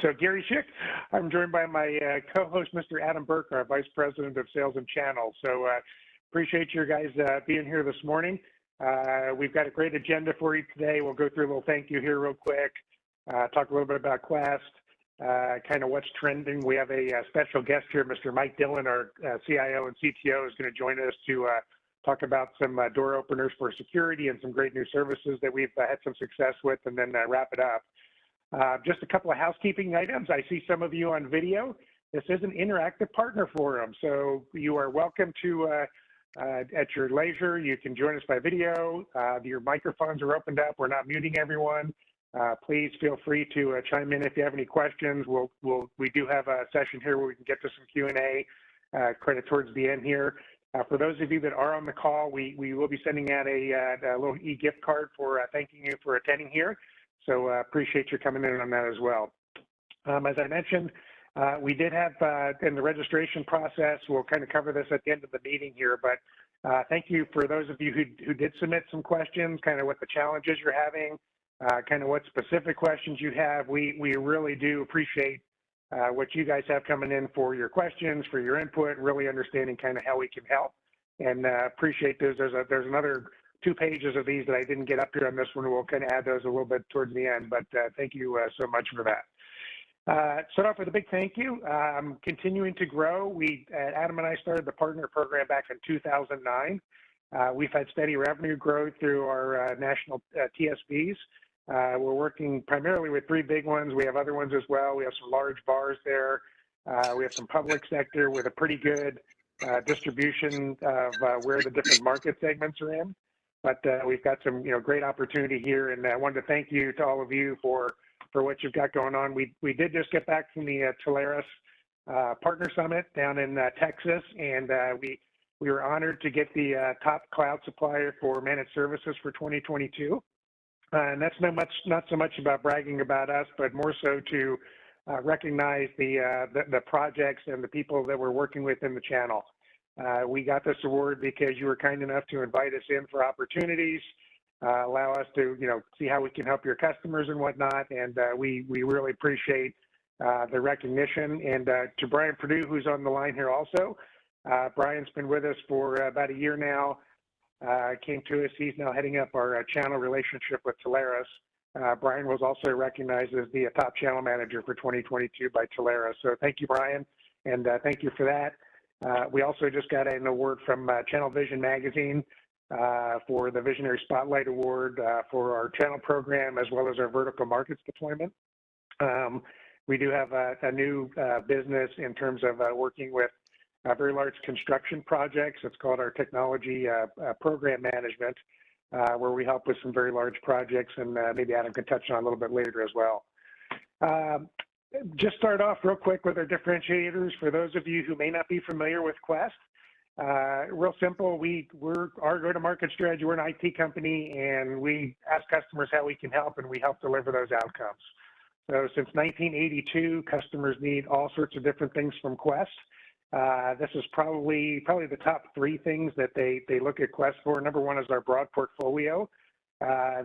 So Gary Schick, I'm joined by my co-host, Mr. Adam Burke, our Vice President of Sales and Channel. So appreciate you guys being here this morning. We've got a great agenda for you today. We'll go through a little thank you here real quick, talk a little bit about Quest, kind of what's trending. We have a special guest here, Mr. Mike Dillon, our CIO and CTO, is going to join us to talk about some door openers for security and some great new services that we've had some success with, and then wrap it up. Just a couple of housekeeping items. I see some of you on video. This is an interactive partner forum, so you are welcome to, at your leisure, you can join us by video. Your microphones are opened up. We're not muting everyone. Please feel free to chime in if you have any questions. We do have a session here where we can get to some Q&A credit towards the end here. For those of you that are on the call, we will be sending out a little e-gift card for thanking you for attending here. So appreciate you coming in on that as well. As I mentioned, we did have in the registration process, we'll kind of cover this at the end of the meeting here, but thank you for those of you who did submit some questions, kind of what the challenges you're having, kind of what specific questions you have. We really do appreciate what you guys have coming in for your questions, for your input, really understanding kind of how we can help, and appreciate those. There's another 2 pages of these that I didn't get up here on this one. We'll kind of add those a little bit towards the end, but thank you so much for that. Start off with a big thank you. Continuing to grow. Adam and I started the partner program back in 2009. We've had steady revenue growth through our national TSPs. We're working primarily with 3 big ones. We have other ones as well. We have some large bars there. We have some public sector with a pretty good distribution of where the different market segments are in. But we've got some great opportunity here, and I wanted to thank you to all of you for what you've got going on. We did just get back from the Telarus Partner Summit down in Texas, and we were honored to get the top cloud supplier for managed services for 2022. And that's not so much about bragging about us, but more so to recognize the projects and the people that we're working with in the channel. We got this award because you were kind enough to invite us in for opportunities, allow us to see how we can help your customers and whatnot, and we really appreciate the recognition. And to Brian Perdue, who's on the line here also, Brian's been with us for about a year now. Came to us. He's now heading up our channel relationship with Telarus. Brian was also recognized as the top channel manager for 2022 by Telarus. So thank you, Brian, and thank you for that. We also just got an award from Channel Vision Magazine for the Visionary Spotlight Award for our channel program, as well as our vertical markets deployment. We do have a new business in terms of working with very large construction projects. It's called our technology program management, where we help with some very large projects, and maybe Adam can touch on a little bit later as well. Just start off real quick with our differentiators. For those of you who may not be familiar with Quest, real simple, we're our go-to-market strategy. We're an IT company, and we ask customers how we can help, and we help deliver those outcomes. So since 1982, customers need all sorts of different things from Quest. This is probably the top 3 things that they look at Quest for. Number 1 is our broad portfolio.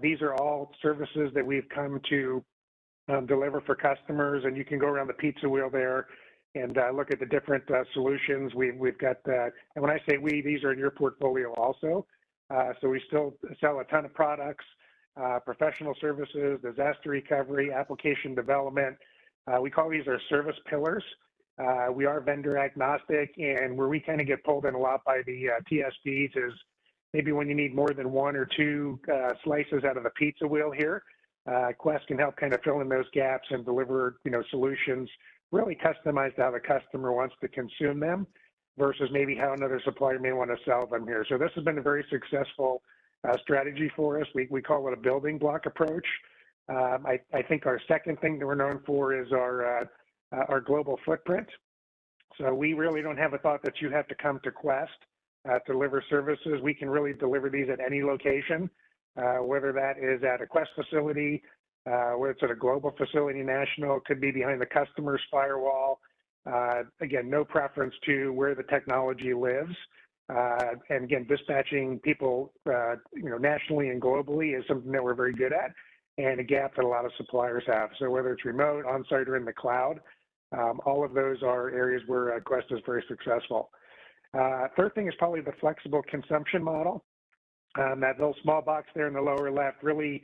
These are all services that we've come to deliver for customers, and you can go around the pizza wheel there and look at the different solutions. We've got, and when I say we, these are in your portfolio also. So we still sell a ton of products, professional services, disaster recovery, application development. We call these our service pillars. We are vendor agnostic, and where we kind of get pulled in a lot by the TSPs is maybe when you need more than 1 or 2 slices out of the pizza wheel here. Quest can help kind of fill in those gaps and deliver solutions really customized to how the customer wants to consume them versus maybe how another supplier may want to sell them here. So this has been a very successful strategy for us. We call it a building block approach. I think our second thing that we're known for is our global footprint. So we really don't have a thought that you have to come to Quest to deliver services. We can really deliver these at any location, whether that is at a Quest facility, whether it's at a global facility, national, could be behind the customer's firewall. Again, no preference to where the technology lives. And again, dispatching people, nationally and globally is something that we're very good at. and a gap that a lot of suppliers have. So whether it's remote, on-site, or in the cloud, all of those are areas where Quest is very successful. Third thing is probably the flexible consumption model. That little small box there in the lower left really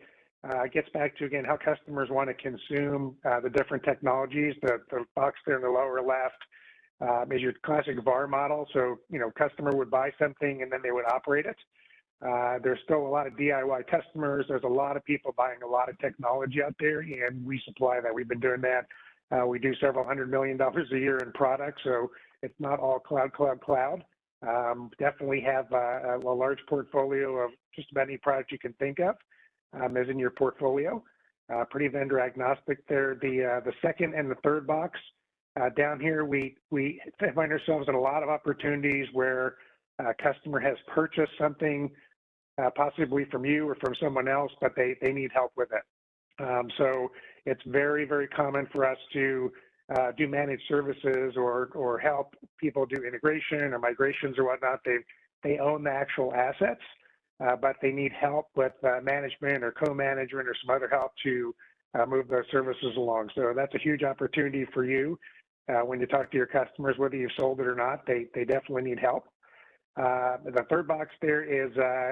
gets back to, again, how customers want to consume the different technologies. The box there in the lower left is your classic VAR model. So, customer would buy something and then they would operate it. There's still a lot of DIY customers. There's a lot of people buying a lot of technology out there, and we supply that. We've been doing that. We do several $100 million a year in products, so it's not all cloud. Definitely have a large portfolio of just about any product you can think of is in your portfolio. Pretty vendor agnostic there. The second and the third box down here, we find ourselves in a lot of opportunities where a customer has purchased something possibly from you or from someone else, but they need help with it. So it's very, very common for us to do managed services or help people do integration or migrations or whatnot. They own the actual assets, but they need help with management or co-management or some other help to move those services along. So that's a huge opportunity for you when you talk to your customers, whether you've sold it or not. They definitely need help. The third box there is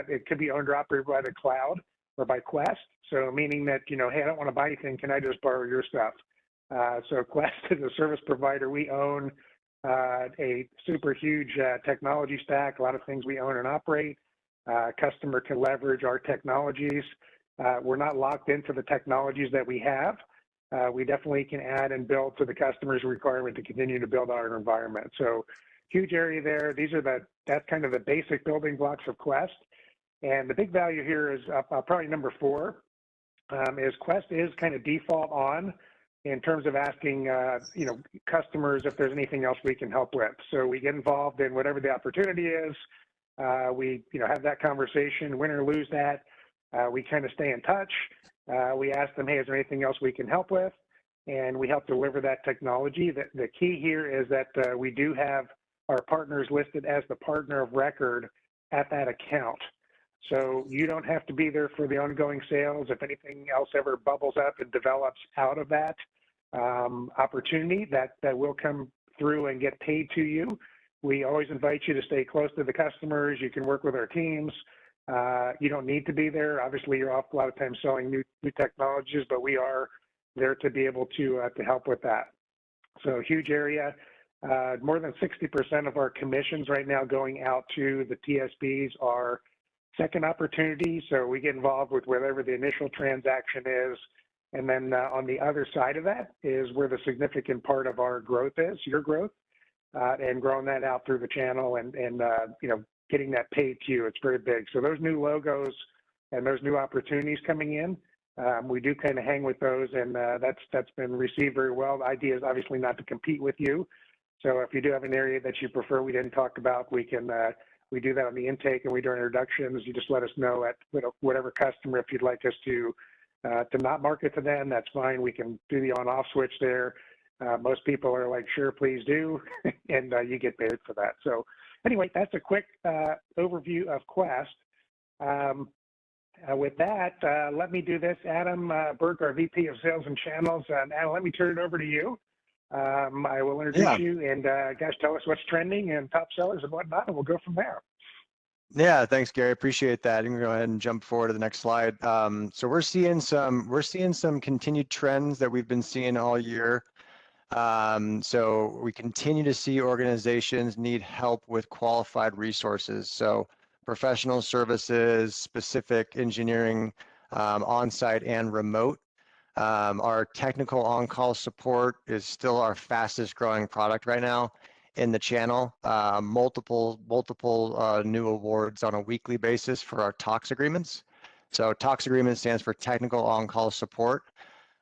it could be owned or operated by the cloud or by Quest. So meaning that, hey, I don't want to buy anything. Can I just borrow your stuff? So Quest is a service provider. We own a super huge technology stack, a lot of things we own and operate. Customer can leverage our technologies. We're not locked into the technologies that we have. We definitely can add and build to the customer's requirement to continue to build our environment. So huge area there. That's kind of the basic building blocks of Quest. And the big value here is probably number 4, is Quest is kind of default on in terms of asking, customers if there's anything else we can help with. So we get involved in whatever the opportunity is. We, have that conversation, win or lose that. We kind of stay in touch. We ask them, hey, is there anything else we can help with? And we help deliver that technology. The key here is that we do have our partners listed as the partner of record at that account. So you don't have to be there for the ongoing sales. If anything else ever bubbles up and develops out of that opportunity, that will come through and get paid to you. We always invite you to stay close to the customers. You can work with our teams. You don't need to be there. Obviously, you're off a lot of times selling new technologies, but we are there to be able to help with that. So huge area. More than 60% of our commissions right now going out to the TSPs are second opportunity. So we get involved with whatever the initial transaction is. And then on the other side of that is where the significant part of our growth is, your growth, and growing that out through the channel and getting that paid to you. It's very big. So those new logos and those new opportunities coming in, we do kind of hang with those, and that's been received very well. The idea is obviously not to compete with you. So if you do have an area that you prefer we didn't talk about, we can we do that on the intake, and we do introductions. You just let us know at whatever customer. If you'd like us to not market to them, that's fine. We can do the on-off switch there. Most people are like, sure, please do, and you get paid for that. So anyway, that's a quick overview of Quest. With that, let me do this. Adam Burke, our VP of Sales and Channels. Adam, let me turn it over to you. I will introduce you and guys, tell us what's trending and top sellers and whatnot, and we'll go from there. Yeah, thanks, Gary. Appreciate that. You can go ahead and jump forward to the next slide. So we're seeing some continued trends that we've been seeing all year. So we continue to see organizations need help with qualified resources. So professional services, specific engineering, on-site and remote. Our technical on-call support is still our fastest growing product right now in the channel. Multiple new awards on a weekly basis for our TOX agreements. So TOX agreement stands for technical on-call support.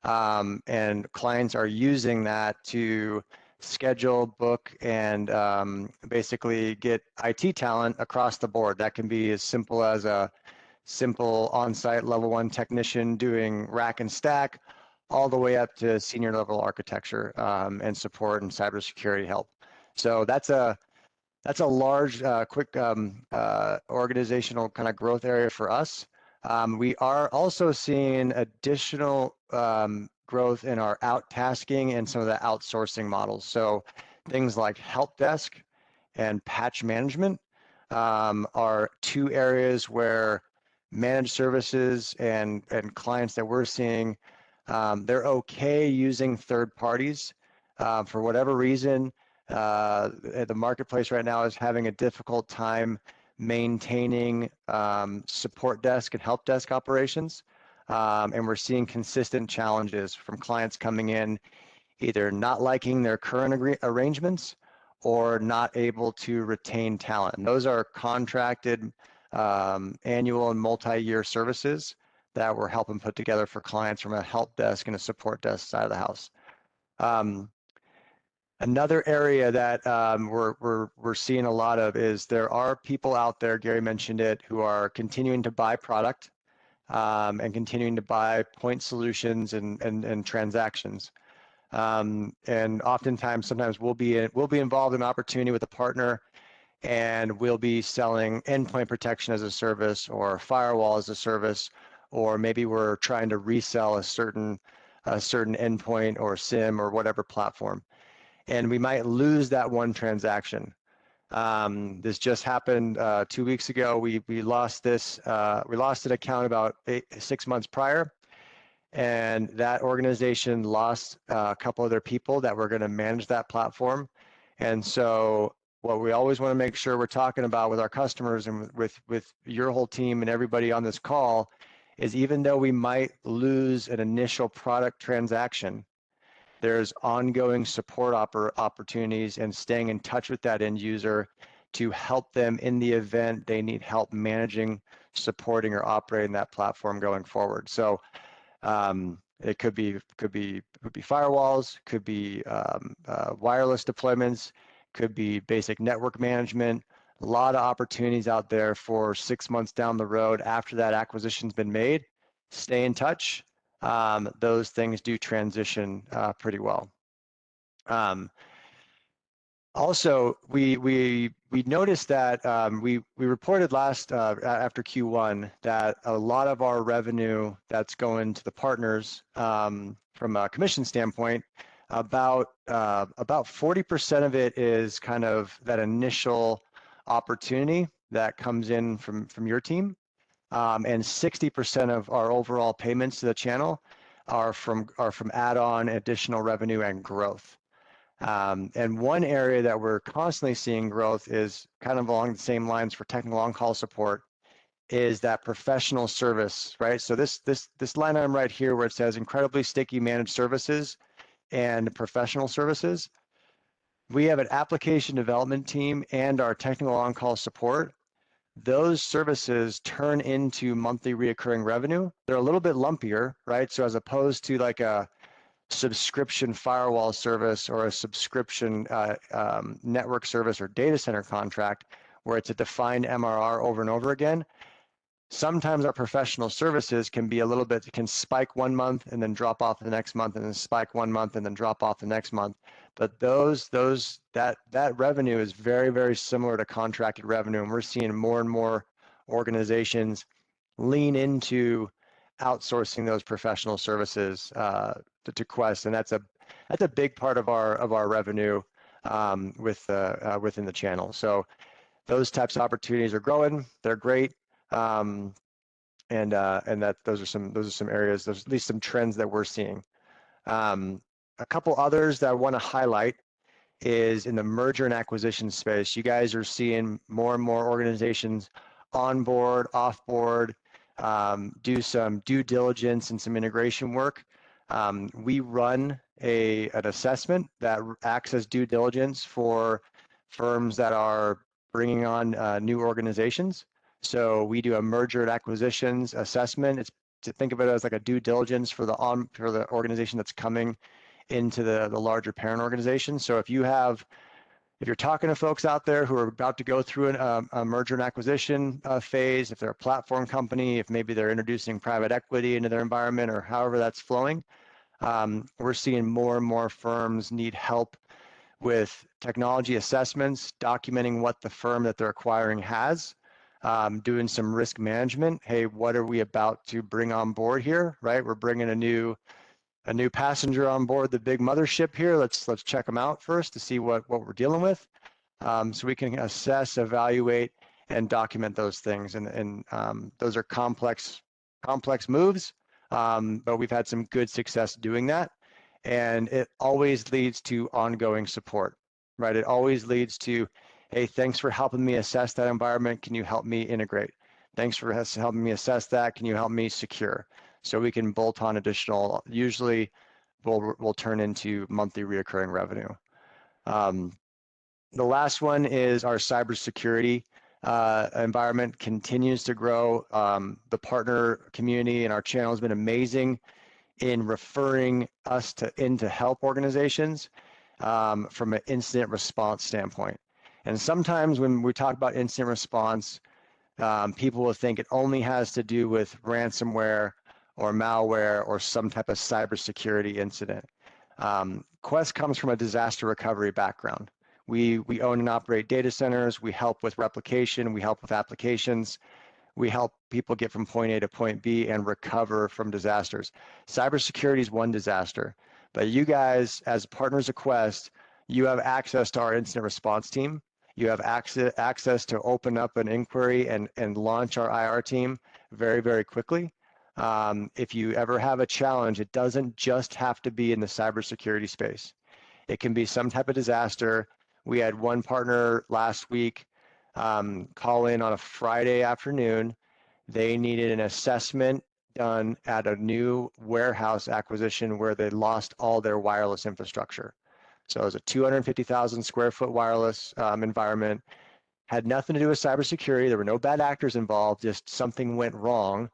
And clients are using that to schedule, book, and basically get IT talent across the board. That can be as simple as a simple on-site level 1 technician doing rack and stack, all the way up to senior level architecture and support and cybersecurity help. So that's a large, quick organizational kind of growth area for us. We are also seeing additional growth in our out-tasking and some of the outsourcing models. So things like help desk and patch management are two areas where managed services and clients that we're seeing, they're okay using third parties. For whatever reason, the marketplace right now is having a difficult time maintaining support desk and help desk operations. And we're seeing consistent challenges from clients coming in, either not liking their current arrangements or not able to retain talent. And those are contracted annual and multi-year services that we're helping put together for clients from a help desk and a support desk side of the house. Another area that we're seeing a lot of is there are people out there, Gary mentioned it, who are continuing to buy product and continuing to buy point solutions and transactions. And oftentimes, sometimes we'll be involved in an opportunity with a partner, and we'll be selling endpoint protection as a service or firewall as a service, or maybe we're trying to resell a certain endpoint or SIM or whatever platform, and we might lose that one transaction. This just happened 2 weeks ago. We lost this. We lost an account about 6 months prior, and that organization lost a couple of their people that were going to manage that platform. And so what we always want to make sure we're talking about with our customers and with your whole team and everybody on this call is, even though we might lose an initial product transaction, there's ongoing support opportunities and staying in touch with that end user to help them in the event they need help managing, supporting, or operating that platform going forward. So it could be firewalls, could be wireless deployments, could be basic network management. A lot of opportunities out there for 6 months down the road after that acquisition's been made. Stay in touch. Those things do transition pretty well. Also, we noticed that we reported last after Q1 that a lot of our revenue that's going to the partners from a commission standpoint, about 40% of it is kind of that initial opportunity that comes in from your team, and 60% of our overall payments to the channel are from add-on additional revenue and growth. And one area that we're constantly seeing growth is kind of along the same lines for technical on-call support, is that professional service, right? So this line item right here where it says incredibly sticky managed services and professional services, we have an application development team and our technical on-call support. Those services turn into monthly reoccurring revenue. They're a little bit lumpier, right? So as opposed to like a subscription firewall service or a subscription network service or data center contract where it's a defined MRR over and over again, sometimes our professional services can be a little bit, can spike 1 month and then drop off the next month and then spike 1 month and then drop off the next month. But that revenue is very, very similar to contracted revenue, and we're seeing more and more organizations lean into outsourcing those professional services to Quest, and that's a big part of our revenue within the channel. So those types of opportunities are growing. They're great, and that those are some areas. There's at least some trends that we're seeing. A couple others that I want to highlight is in the merger and acquisition space. You guys are seeing more and more organizations onboard, offboard, do some due diligence and some integration work. We run an assessment that acts as due diligence for firms that are bringing on new organizations. So we do a merger and acquisitions assessment. It's to think of it as like a due diligence for the organization that's coming into the larger parent organization. So if you're talking to folks out there who are about to go through a merger and acquisition phase, if they're a platform company, if maybe they're introducing private equity into their environment or however that's flowing, we're seeing more and more firms need help with technology assessments, documenting what the firm that they're acquiring has, doing some risk management. Hey, what are we about to bring on board here, right? We're bringing a new passenger on board the big mothership here. Let's check them out first to see what we're dealing with, so we can assess, evaluate, and document those things. And those are complex moves, but we've had some good success doing that. And it always leads to ongoing support, right? It always leads to, hey, thanks for helping me assess that environment. Can you help me integrate? Thanks for helping me assess that. Can you help me secure? So we can bolt on additional, usually will turn into monthly reoccurring revenue. The last one is our cybersecurity environment continues to grow. The partner community and our channel has been amazing in referring us into help organizations from an incident response standpoint. And sometimes when we talk about incident response, people will think it only has to do with ransomware or malware or some type of cybersecurity incident. Quest comes from a disaster recovery background. We own and operate data centers. We help with replication. We help with applications. We help people get from point A to point B and recover from disasters. Cybersecurity is one disaster, but you guys, as partners of Quest, you have access to our incident response team. You have access to open up an inquiry and launch our IR team very, very quickly. If you ever have a challenge, it doesn't just have to be in the cybersecurity space. It can be some type of disaster. We had one partner last week call in on a Friday afternoon. They needed an assessment done at a new warehouse acquisition where they lost all their wireless infrastructure. So it was a 250,000 square foot wireless environment. Had nothing to do with cybersecurity. There were no bad actors involved, just something went wrong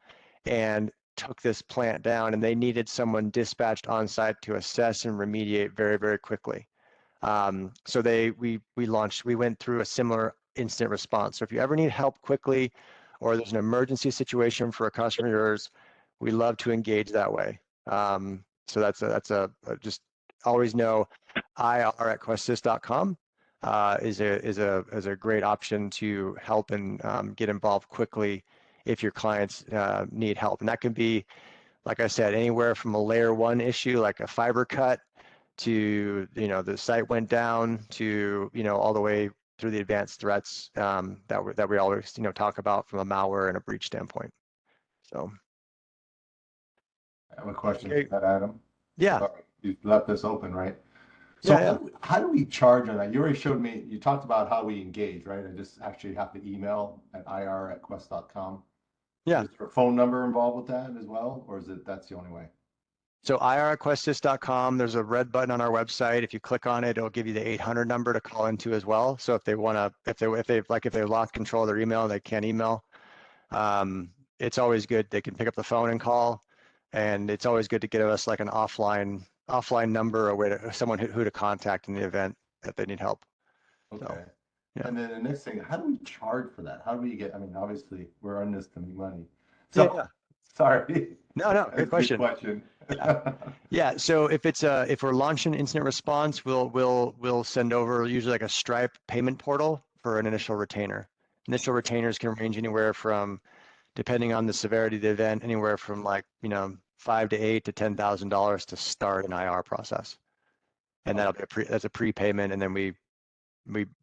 and took this plant down, and they needed someone dispatched on site to assess and remediate very, very quickly. So we went through a similar incident response. So if you ever need help quickly, or there's an emergency situation for a customer of yours, we love to engage that way. So that's just always know ir@questsys.com is a great option to help and get involved quickly if your clients need help. And that can be, like I said, anywhere from a layer 1 issue like a fiber cut to, the site went down to, all the way through the advanced threats that we always, talk about from a malware and a breach standpoint. So. I have a question for that, Adam. Yeah. You left this open, right? So yeah. How do we charge on that? You already showed me, you talked about how we engage, right? I just actually have to email at ir@quest.com. Yeah. Is there a phone number involved with that as well? Or that's the only way? So ir@questsys.com, there's a red button on our website. If you click on it, it'll give you the 800 number to call into as well. So if they want to, if they lost control of their email and they can't email, it's always good. They can pick up the phone and call, and it's always good to give us like an offline number, a way to someone who to contact in the event that they need help. Okay. So, yeah. And then the next thing, how do we charge for that? How do we get, I mean, obviously we're in this to make money. So, yeah. Sorry. No, good question. Good question. Yeah. So if we're launching incident response, we'll send over usually like a Stripe payment portal for an initial retainer. Initial retainers can range anywhere from, depending on the severity of the event, anywhere from like, $5,000 to $8,000 to $10,000 to start an IR process. And that'll be that's a prepayment, and then we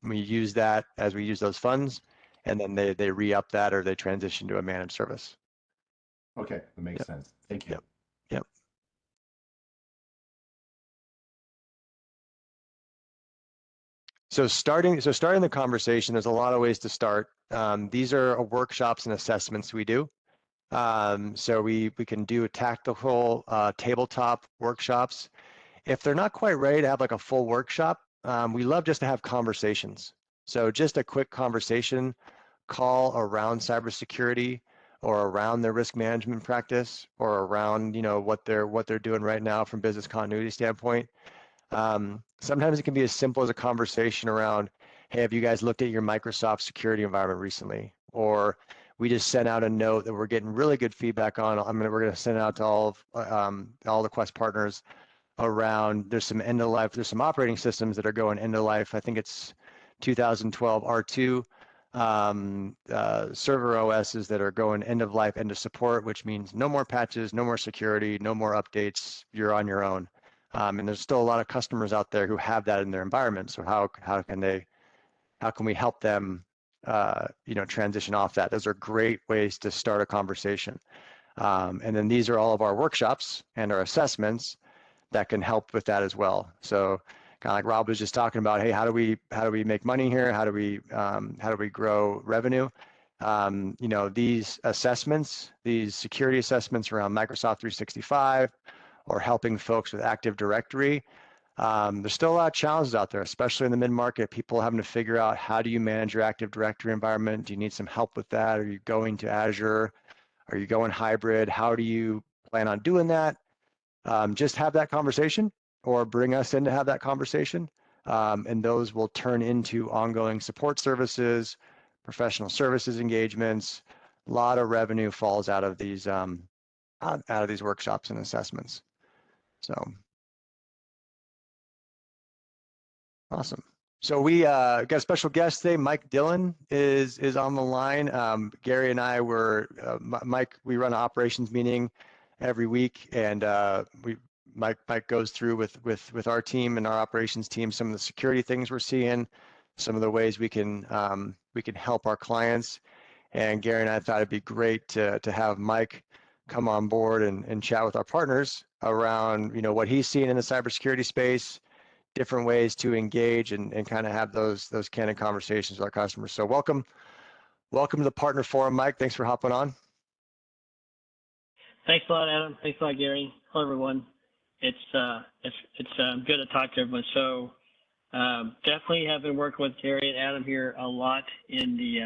use that as we use those funds, and then they re-up that or they transition to a managed service. Okay, that makes sense. Thank you. Yep. So starting the conversation, there's a lot of ways to start. These are workshops and assessments we do. So we can do tactical tabletop workshops. If they're not quite ready to have like a full workshop, we love just to have conversations. So just a quick conversation call around cybersecurity, or around their risk management practice, or around what they're doing right now from business continuity standpoint. Sometimes it can be as simple as a conversation around, hey, have you guys looked at your Microsoft security environment recently? Or we just sent out a note that we're getting really good feedback on. We're going to send it out to all the Quest partners around, there's some end of life, there's some operating systems that are going end of life. I think it's 2012 R2. server OSs that are going end of life, end of support, which means no more patches, no more security, no more updates. You're on your own. And there's still a lot of customers out there who have that in their environment. So how can we help them, transition off that? Those are great ways to start a conversation. And then these are all of our workshops and our assessments that can help with that as well. So kind of like Rob was just talking about, hey, how do we make money here? How do we grow revenue? These assessments, these security assessments around Microsoft 365 or helping folks with Active Directory, there's still a lot of challenges out there, especially in the mid-market. People having to figure out, how do you manage your Active Directory environment? Do you need some help with that? Are you going to Azure? Are you going hybrid? How do you plan on doing that? Just have that conversation or bring us in to have that conversation. And those will turn into ongoing support services, professional services engagements. A lot of revenue falls out of these workshops and assessments. So awesome. So we got a special guest today. Mike Dillon is on the line. Gary and I Mike, we run an operations meeting every week, and Mike goes through with our team and our operations team some of the security things we're seeing, some of the ways we can help our clients. And Gary and I thought it'd be great to have Mike come on board and chat with our partners around what he's seeing in the cybersecurity space, different ways to engage and kind of have those candid conversations with our customers. So welcome to the Partner Forum, Mike. Thanks for hopping on. Thanks a lot, Adam. Thanks a lot, Gary. Hello, everyone. It's good to talk to everyone. So definitely have been working with Gary and Adam here a lot in the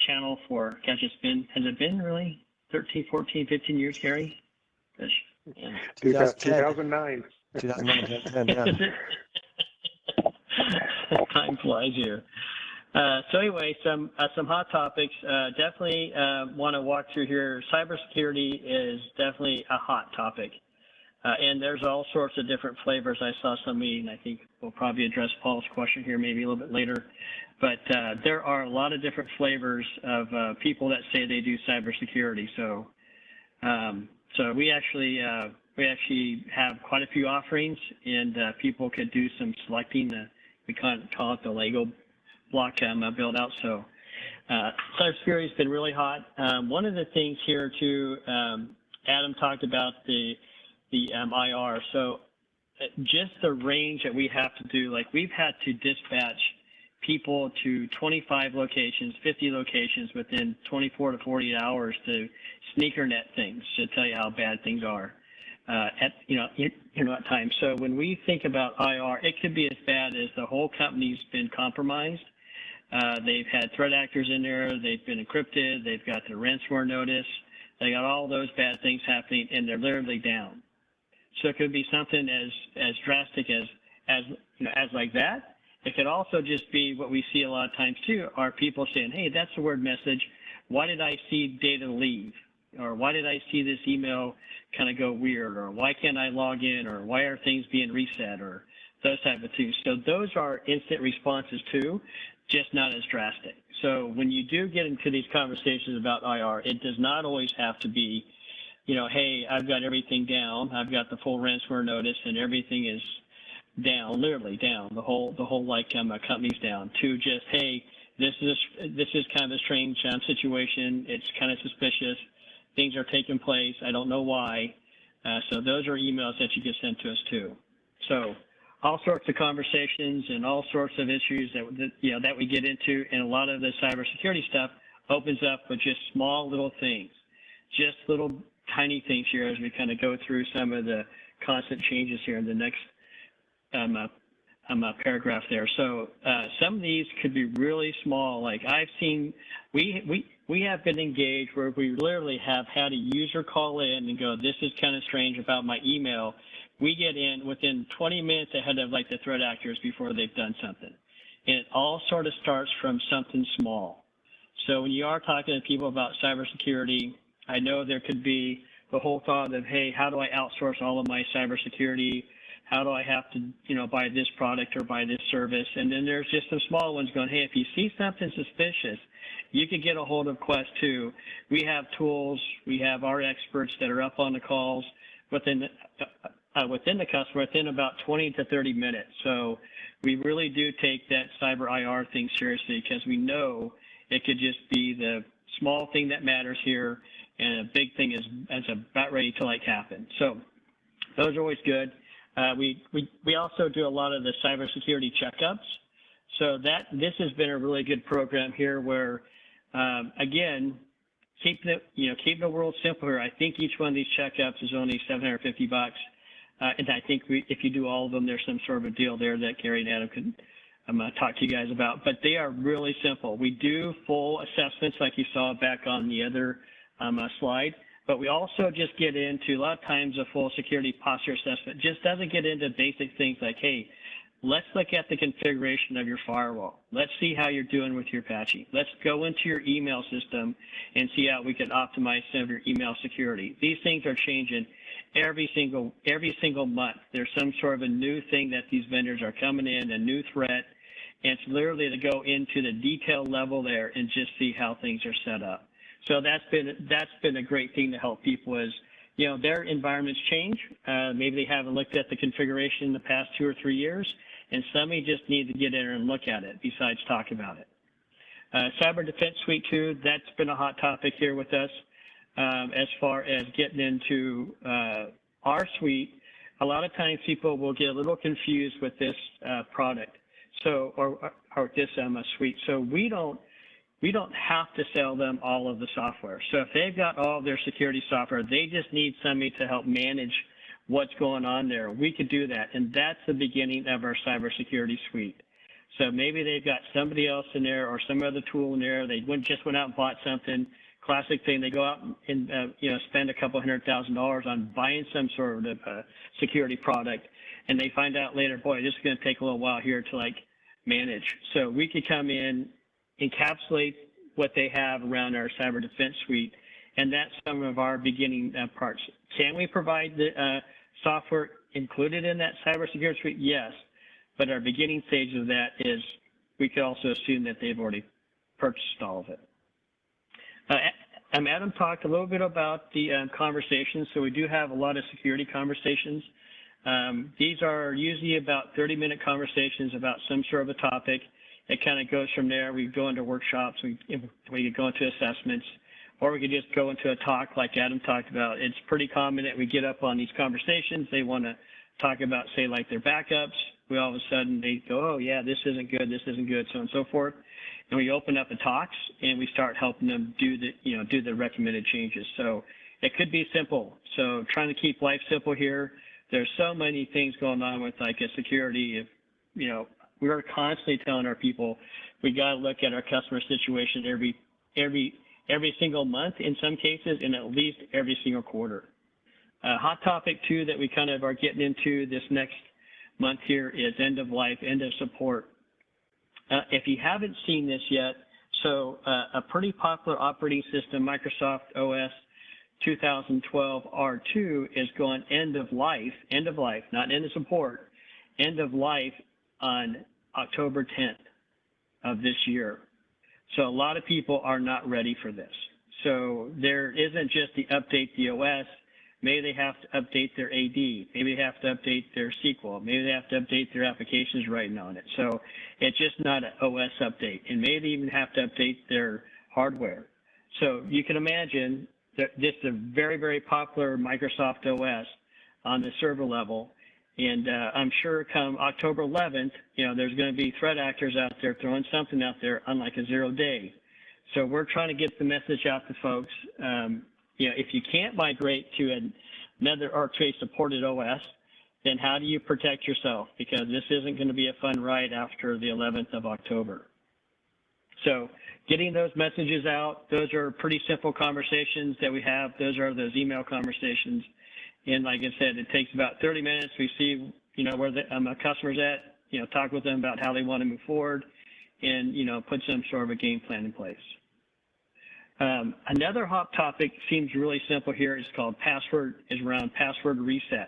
channel for, gosh, has it been really 13, 14, 15 years, Gary? Gosh. Yeah. 2009. 2010, yeah. Time flies here. So anyway, some hot topics. Definitely want to walk through here. Cybersecurity is definitely a hot topic, and there's all sorts of different flavors. I saw somebody, and I think we'll probably address Paul's question here maybe a little bit later. But there are a lot of different flavors of people that say they do cybersecurity. So we actually have quite a few offerings, and people could do some selecting. We call it the Lego block build out. So cybersecurity has been really hot. One of the things here too, Adam talked about the IR. So just the range that we have to do, like we've had to dispatch people to 25 locations, 50 locations within 24 to 48 hours to sneaker net things to tell you how bad things are at times. So when we think about IR, it could be as bad as the whole company's been compromised. They've had threat actors in there. They've been encrypted. They've got the ransomware notice. They got all those bad things happening, and they're literally down. So it could be something as drastic as like that. It could also just be what we see a lot of times too, are people saying, hey, that's a weird message. Why did I see data leave? Or why did I see this email kind of go weird? Or why can't I log in? Or why are things being reset? Or those type of things. So those are instant responses too, just not as drastic. So when you do get into these conversations about IR, it does not always have to be, hey, I've got everything down. I've got the full ransomware notice and everything is down, literally down. The whole company's down. To just, hey, this is kind of a strange situation. It's kind of suspicious. Things are taking place. I don't know why. So those are emails that you get sent to us too. So all sorts of conversations and all sorts of issues that we get into, and a lot of the cybersecurity stuff opens up with just small little things, just little tiny things here as we kind of go through some of the constant changes here in the next paragraph there. So some of these could be really small. Like I've seen, we have been engaged where we literally have had a user call in and go, this is kind of strange about my email. We get in within 20 minutes ahead of like the threat actors before they've done something. And it all sort of starts from something small. So when you are talking to people about cybersecurity, I know there could be the whole thought of, hey, how do I outsource all of my cybersecurity how do I have to, buy this product or buy this service? And then there's just some small ones going, hey, if you see something suspicious, you could get a hold of Quest 2. We have tools. We have our experts that are up on the calls within the customer within about 20 to 30 minutes. So we really do take that cyber IR thing seriously, because we know it could just be the small thing that matters here, and a big thing is about ready to happen. So those are always good. We also do a lot of the cybersecurity checkups. So this has been a really good program here where, again, keeping the world simple here. I think each one of these checkups is only $750. And I think if you do all of them, there's some sort of a deal there that Gary and Adam can talk to you guys about. But they are really simple. We do full assessments like you saw back on the other slide. But we also just get into, a lot of times, a full security posture assessment just doesn't get into basic things like, hey, let's look at the configuration of your firewall. Let's see how you're doing with your patching. Let's go into your email system and see how we can optimize some of your email security. These things are changing every single month. There's some sort of a new thing that these vendors are coming in, a new threat, and it's literally to go into the detail level there and just see how things are set up. So that's been a great thing to help people is, their environments change. Maybe they haven't looked at the configuration in the past 2 or 3 years, and somebody just needs to get in and look at it besides talk about it. Cyber Defense Suite 2, that's been a hot topic here with us. As far as getting into our suite, a lot of times people will get a little confused with this product, or this suite. So we don't have to sell them all of the software. So if they've got all of their security software, they just need somebody to help manage what's going on there. We could do that, and that's the beginning of our cybersecurity suite. So maybe they've got somebody else in there or some other tool in there. They just went out and bought something. Classic thing, they go out and spend a couple $100,000 on buying some sort of security product, and they find out later, boy, this is going to take a little while here to manage. So we could come in, encapsulate what they have around our cyber defense suite, and that's some of our beginning parts. Can we provide the software included in that cybersecurity suite? Yes, but our beginning stage of that is we could also assume that they've already purchased all of it. Adam talked a little bit about the conversations, so we do have a lot of security conversations. These are usually about 30-minute conversations about some sort of a topic. It kind of goes from there. We go into workshops, we could go into assessments, or we could just go into a talk like Adam talked about. It's pretty common that we get up on these conversations. They want to talk about, say, their backups. We all of a sudden, they go, oh, yeah, this isn't good, so on and so forth. And we open up the talks and we start helping them do the recommended changes. So it could be simple. So trying to keep life simple here. There's so many things going on with a security. We're constantly telling our people we got to look at our customer situation every single month in some cases, and at least every single quarter. Hot topic too that we kind of are getting into this next month here is end of life, end of support. If you haven't seen this yet, so a pretty popular operating system, Microsoft OS 2012 R2, is going end of life, not end of support, end of life on October 10th of this year. So a lot of people are not ready for this. So there isn't just the update the OS. Maybe they have to update their AD. Maybe they have to update their SQL. Maybe they have to update their applications writing on it. So it's just not an OS update. And maybe they even have to update their hardware. So you can imagine that this is a very, very popular Microsoft OS on the server level. And I'm sure come October 11th, there's going to be threat actors out there throwing something out there on a 0-day. So we're trying to get the message out to folks. If you can't migrate to another or to a supported OS, then how do you protect yourself? Because this isn't going to be a fun ride after the 11th of October. So getting those messages out, those are pretty simple conversations that we have. Those are those email conversations. And like I said, it takes about 30 minutes. We see, where the customer's at, talk with them about how they want to move forward and, put some sort of a game plan in place. Another hot topic seems really simple here. It's called around password resets.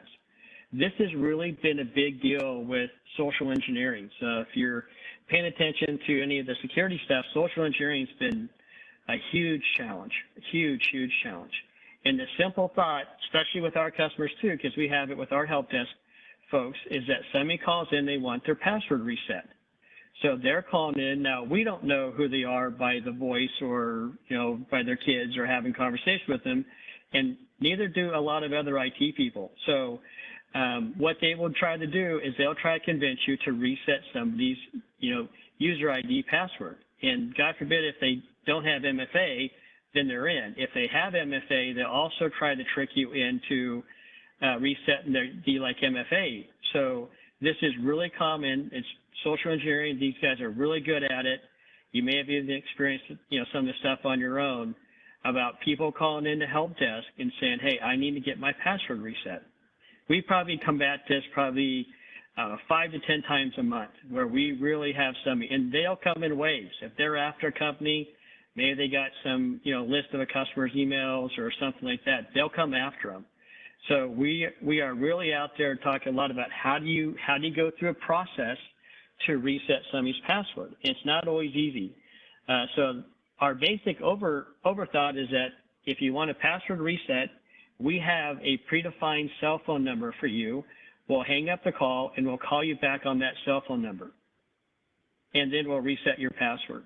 this has really been a big deal with social engineering. So if you're paying attention to any of the security stuff, social engineering has been a huge challenge, huge challenge. And the simple thought, especially with our customers too, because we have it with our help desk folks, is that somebody calls in, they want their password reset. So they're calling in. Now, we don't know who they are by the voice or, by their kids or having conversation with them, and neither do a lot of other IT people. So what they will try to do is they'll try to convince you to reset somebody's, user ID password. And God forbid if they don't have MFA, then they're in. If they have MFA, they'll also try to trick you into resetting their like MFA. So this is really common. It's social engineering. These guys are really good at it. You may have even experienced, some of the stuff on your own about people calling in the help desk and saying, hey, I need to get my password reset. We probably combat this 5 to 10 times a month where we really have some, and they'll come in waves. If they're after a company, maybe they got some, list of a customer's emails or something like that, they'll come after them. So we are really out there talking a lot about how do you go through a process to reset somebody's password. It's not always easy. So our basic overthought is that if you want a password reset, we have a predefined cell phone number for you. We'll hang up the call and we'll call you back on that cell phone number. And then we'll reset your password.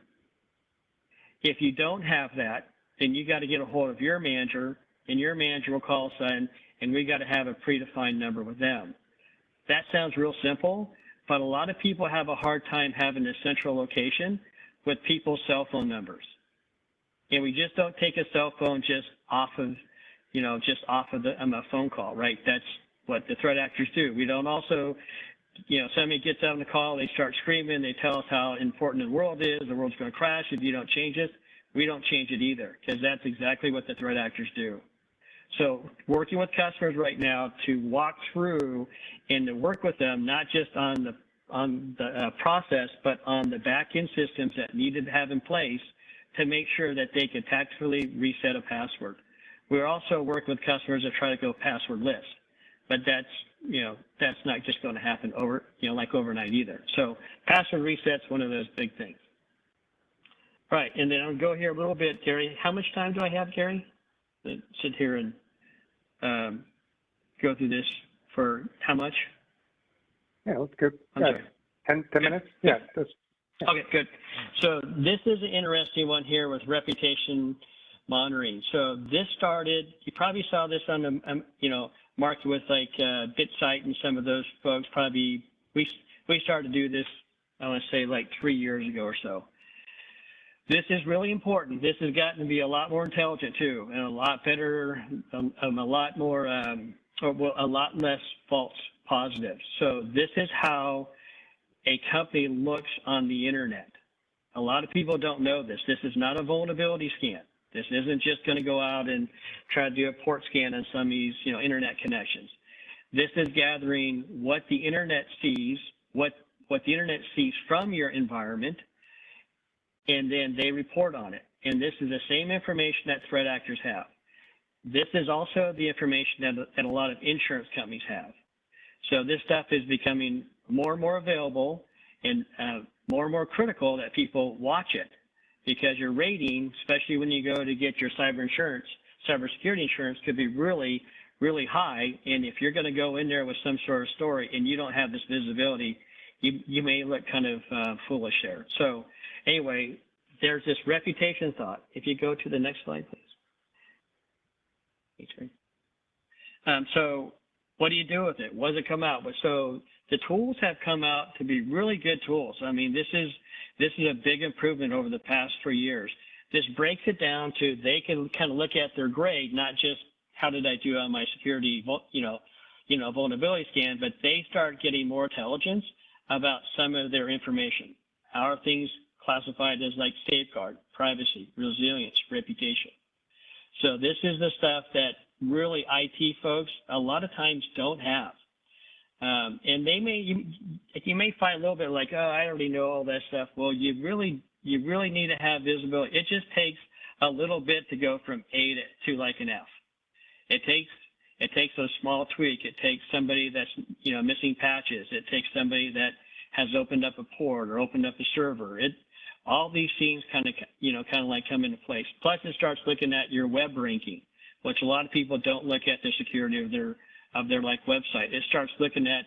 If you don't have that, then you got to get a hold of your manager, and your manager will call us in, and we got to have a predefined number with them. That sounds real simple, but a lot of people have a hard time having a central location with people's cell phone numbers. And we just don't take a cell phone just off of a phone call, right? That's what the threat actors do. We don't also, somebody gets on the call, they start screaming, they tell us how important the world is, the world's going to crash if you don't change it. We don't change it either, because that's exactly what the threat actors do. So working with customers right now to walk through and to work with them, not just on the process, but on the back-end systems that needed to have in place to make sure that they could tactfully reset a password. We're also working with customers that try to go passwordless, but that's not just going to happen overnight either. So password reset's one of those big things. Right, and then I'll go here a little bit, Gary. How much time do I have, Gary? Sit here and go through this for how much? Yeah, let's go. I'm sorry. 10 minutes? Yeah. Okay, good. So this is an interesting one here with reputation monitoring. So this started, you probably saw this on the, marked with like BitSight and some of those folks. Probably we started to do this, I want to say like 3 years ago or so. This is really important. This has gotten to be a lot more intelligent too, and a lot better, a lot more, a lot less false positives. So this is how a company looks on the internet. A lot of people don't know this. This is not a vulnerability scan. This isn't just going to go out and try to do a port scan on some of these, internet connections. This is gathering what the internet sees, what the internet sees from your environment, and then they report on it. And this is the same information that threat actors have. This is also the information that a lot of insurance companies have. So this stuff is becoming more and more available and more critical that people watch it, because your rating, especially when you go to get your cybersecurity insurance, could be really, really high. And if you're going to go in there with some sort of story and you don't have this visibility, you may look kind of foolish there. So anyway, there's this reputation thought. If you go to the next slide, please. So what do you do with it? What does it come out with? So the tools have come out to be really good tools. I mean, this is a big improvement over the past 3 years. This breaks it down to they can kind of look at their grade, not just how did I do on my security, vulnerability scan, but they start getting more intelligence about some of their information. How are things classified as like safeguard, privacy, resilience, reputation? So this is the stuff that really IT folks a lot of times don't have. And you may find a little bit like, oh, I already know all that stuff. Well, you really need to have visibility. It just takes a little bit to go from A to like an F. It It takes a small tweak. It takes somebody that's, missing patches. It takes somebody that has opened up a port or opened up a server. All these things kind of like come into place. Plus, it starts looking at your web ranking, which a lot of people don't look at the security of their like website. It starts looking at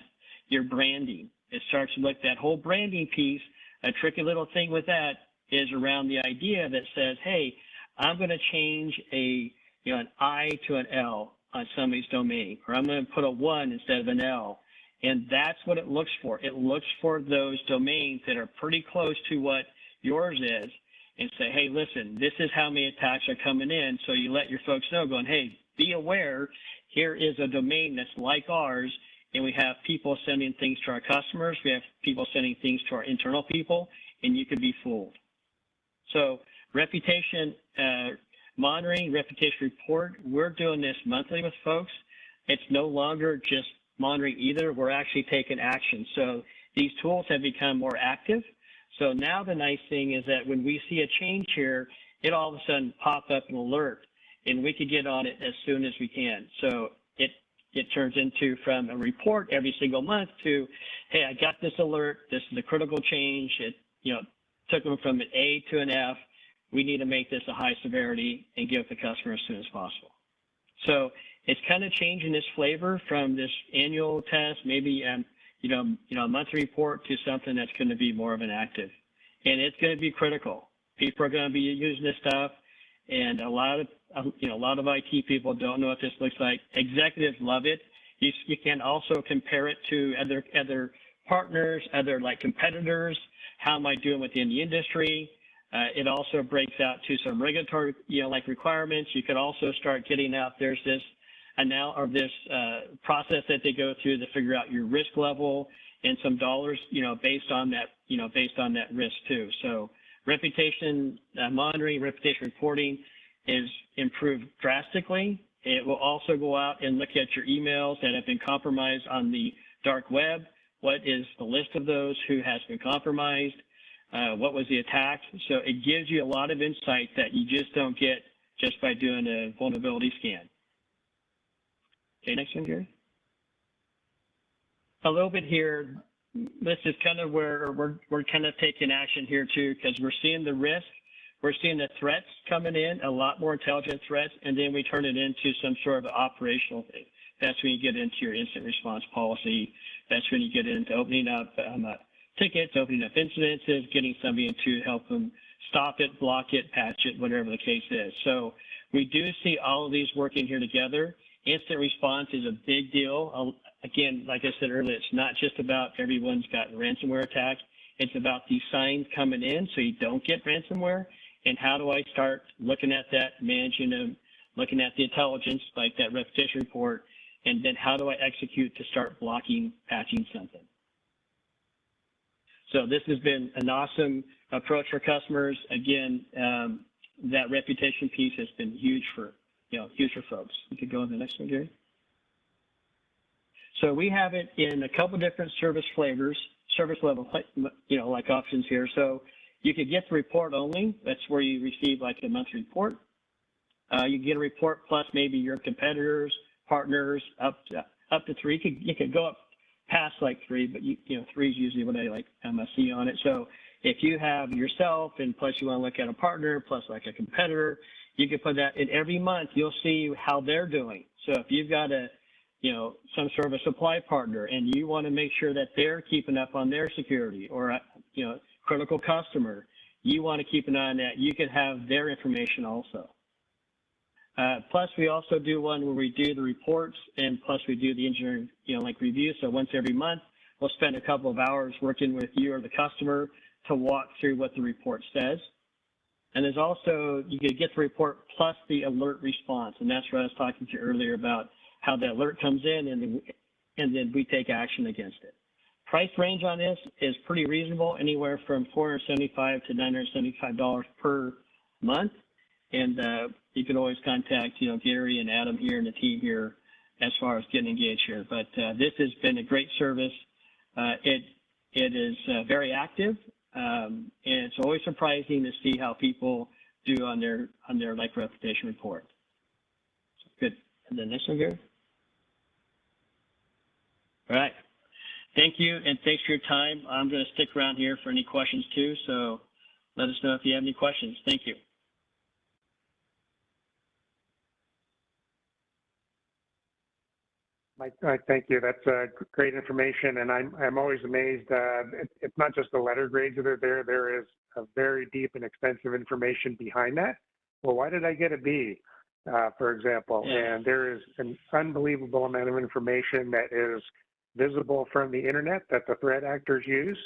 your branding. It starts to look at that whole branding piece. A tricky little thing with that is around the idea that says, hey, I'm going to change an I to an L on somebody's domain, or I'm going to put a 1 instead of an L. And that's what it looks for. It looks for those domains that are pretty close to what yours is and say, hey, listen, this is how many attacks are coming in. So you let your folks know going, hey, be aware, here is a domain that's like ours, and we have people sending things to our customers. We have people sending things to our internal people, and you could be fooled. So reputation monitoring, reputation report, we're doing this monthly with folks. It's no longer just monitoring either. We're actually taking action. So these tools have become more active. So now the nice thing is that when we see a change here, it all of a sudden pops up an alert, and we could get on it as soon as we can. So it turns into from a report every single month to, hey, I got this alert. This is a critical change. It took them from an A to an F. We need to make this a high severity and give it to the customer as soon as possible. So it's kind of changing this flavor from this annual test, maybe a monthly report, to something that's going to be more of an active, and it's going to be critical. People are going to be using this stuff, and a lot of IT people don't know what this looks like. Executives love it. You can also compare it to other partners, other like competitors. How am I doing within the industry? It also breaks out to some regulatory, like requirements. You could also start getting out. There's this process that they go through to figure out your risk level and some dollars, based on that risk too. So reputation monitoring, reputation reporting is improved drastically. It will also go out and look at your emails that have been compromised on the dark web. What is the list of those who has been compromised? What was the attack? So it gives you a lot of insight that you just don't get just by doing a vulnerability scan. Okay, next one, Gary. A little bit here. This is kind of where we're kind of taking action here too, because we're seeing the risk. We're seeing the threats coming in, a lot more intelligent threats, and then we turn it into some sort of operational thing. That's when you get into your incident response policy. That's when you get into opening up tickets, opening up incidences, getting somebody to help them stop it, block it, patch it, whatever the case is. So we do see all of these working here together. Incident response is a big deal. Again, like I said earlier, it's not just about everyone's got a ransomware attack. It's about these signs coming in so you don't get ransomware. And how do I start looking at that, managing them, looking at the intelligence, like that reputation report, and then how do I execute to start blocking, patching something? So this has been an awesome approach for customers. Again, that reputation piece has been huge for folks. You could go on the next one, Gary. So we have it in a couple different service flavors, service level, like options here. So you could get the report only. That's where you receive like a monthly report. You get a report plus maybe your competitors, partners, up to 3. You could go up past like 3, but 3 is usually what I like see on it. So if you have yourself and plus you want to look at a partner plus like a competitor, you can put that in every month. You'll see how they're doing. So if you've got some sort of a supply partner and you want to make sure that they're keeping up on their security, or critical customer, you want to keep an eye on that. You can have their information also. Plus, we also do one where we do the reports, and plus we do the engineering, like review. So once every month, we'll spend a couple of hours working with you or the customer to walk through what the report says. And there's also, you can get the report plus the alert response, and that's what I was talking to you earlier about, how the alert comes in and then we take action against it. Price range on this is pretty reasonable, anywhere from $475 to $975 per month. And you can always contact, Gary and Adam here and the team here as far as getting engaged here. But this has been a great service. It is very active, and it's always surprising to see how people do on their like reputation report. So good. And then next one, Gary. All right. Thank you, and thanks for your time. I'm going to stick around here for any questions too, so let us know if you have any questions. Thank you. Mike, thank you. That's great information, and I'm always amazed. It's not just the letter grades that are there. There is a very deep and extensive information behind that. Well, why did I get a B, for example? Yeah. And there is an unbelievable amount of information that is visible from the internet that the threat actors use.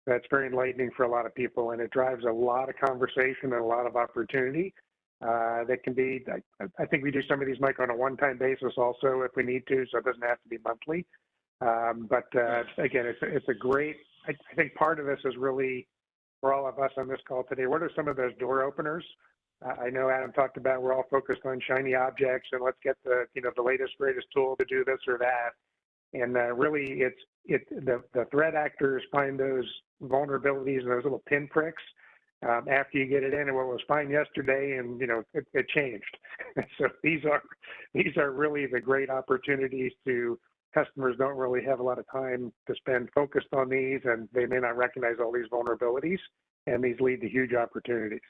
That's very enlightening for a lot of people, and it drives a lot of conversation and a lot of opportunity. That can be, I think we do some of these, Mike, on a one-time basis also if we need to, so it doesn't have to be monthly. Again, it's a great, I think part of this is really, for all of us on this call today, what are some of those door openers? I know Adam talked about we're all focused on shiny objects and let's get the, the latest, greatest tool to do this or that. And really, the threat actors find those vulnerabilities and those little pinpricks after you get it in, and what was fine yesterday, and it changed. So these are really the great opportunities to customers don't really have a lot of time to spend focused on these, and they may not recognize all these vulnerabilities, and these lead to huge opportunities.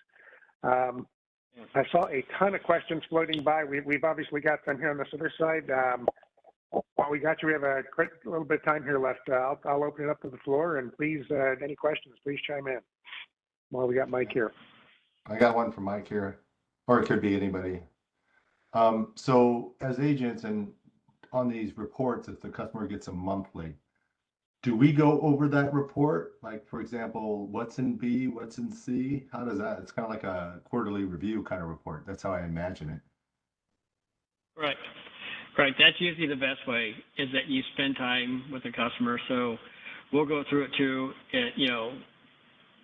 I saw a ton of questions floating by. We've obviously got some here on this other side. While we got you, we have a little bit of time here left. I'll open it up to the floor, and please, any questions, please chime in. Well, we got Mike here. I got one from Mike here, or it could be anybody. So as agents and on these reports, if the customer gets a monthly, do we go over that report? Like, for example, what's in B, what's in C? How does that? It's kind of like a quarterly review kind of report. That's how I imagine it. Right. Right. That's usually the best way, is that you spend time with the customer. So we'll go through it too,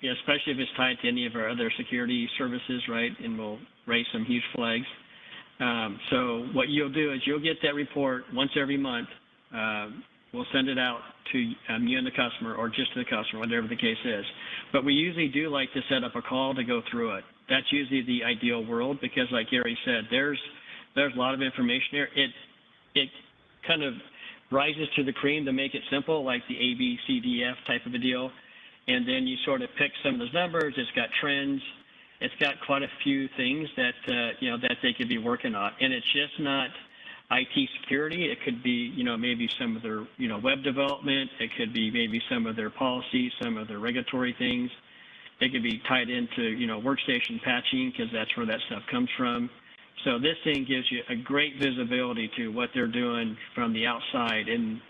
especially if it's tied to any of our other security services, right? And we'll raise some huge flags. So what you'll do is you'll get that report once every month. We'll send it out to you and the customer, or just to the customer, whatever the case is. But we usually do like to set up a call to go through it. That's usually the ideal world, because like Gary said, there's a lot of information there. It kind of rises to the cream to make it simple, like the A, B, C, D, F type of a deal. And then you sort of pick some of those numbers. It's got trends. It's got quite a few things that, that they could be working on. And it's just not IT security. It could be, maybe some of their, web development. It could be maybe some of their policies, some of their regulatory things. It could be tied into, workstation patching, because that's where that stuff comes from. So this thing gives you a great visibility to what they're doing from the outside. And